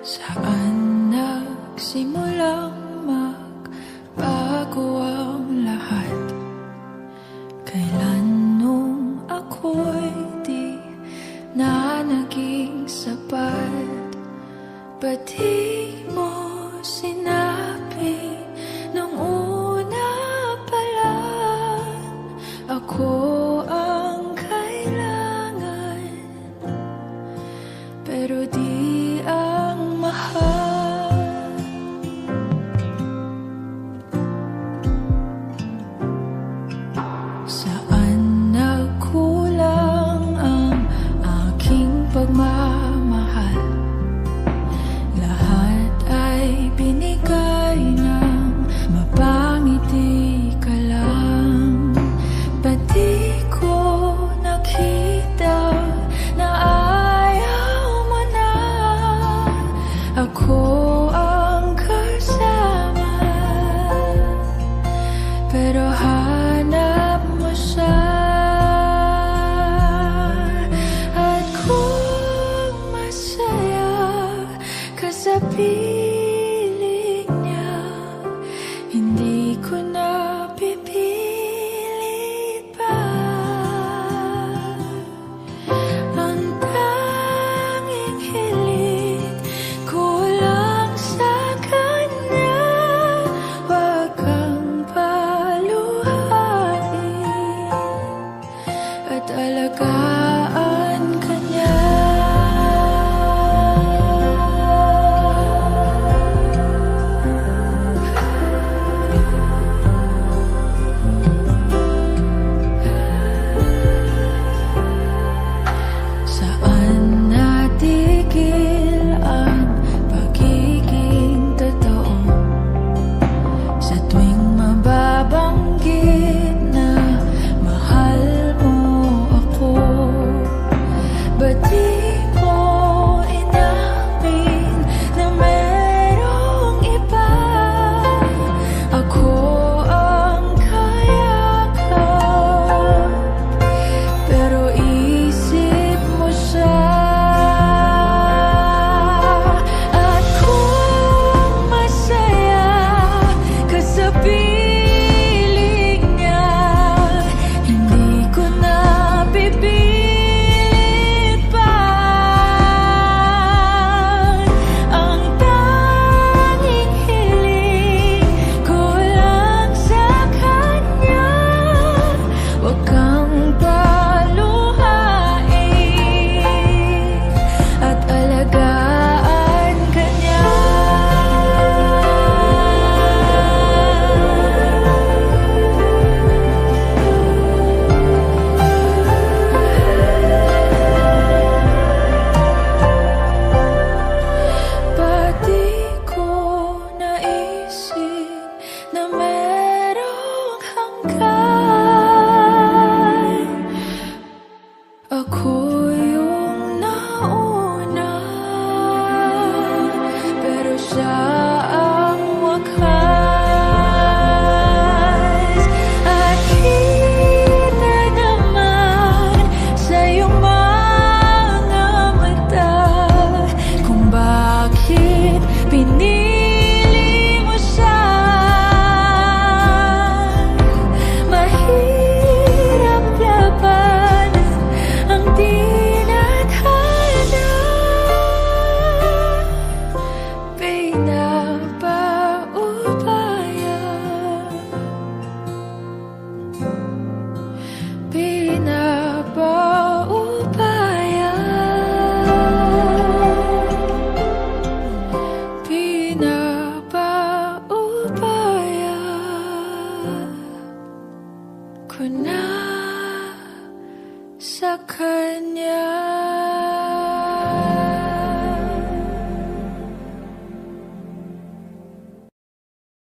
Saan nagsimulang magbago ang lahat? Kailan nung ako'y di na naging sapat? Ba't di mo sinabi nung una pa lang ako ang kailangan, pero di ang mahal? Saan nagkulang ang aking pagmamahal? Lahat ay binigay ng mapangiti ka lang. Ba't di ko nakita na ayaw mo na ako ang kasama? Pero hanap mo siya, at kung masaya ka sa piling niya, hindi ko na pipilit pa. Ang tanging hiling ko lang sa kanya, wag kang paluhain at alagaan ka niya. Saan natigil ang pagiging totoo? Sa tuwing mababanggit na mahal mo ako, ba't di mo inamin na merong iba? Ako ang kayakap, pero isip mo siya. At kung masaya ka sa piling niya, hindi ko na pipilit pa. Ang tanging hiling ko lang sa kanya, wag kang paluhain at alagaan ka niya. Ba't di ko naisip na merong hanggan? Ako yung nauna, pero siya ang wakas. At kita naman sa iyong mga mata kung bakit pinili mo siya. Mahirap labanan ang tinadhana, pinapaubaya, pinapaubaya, pinapaubaya ko na sa kanya.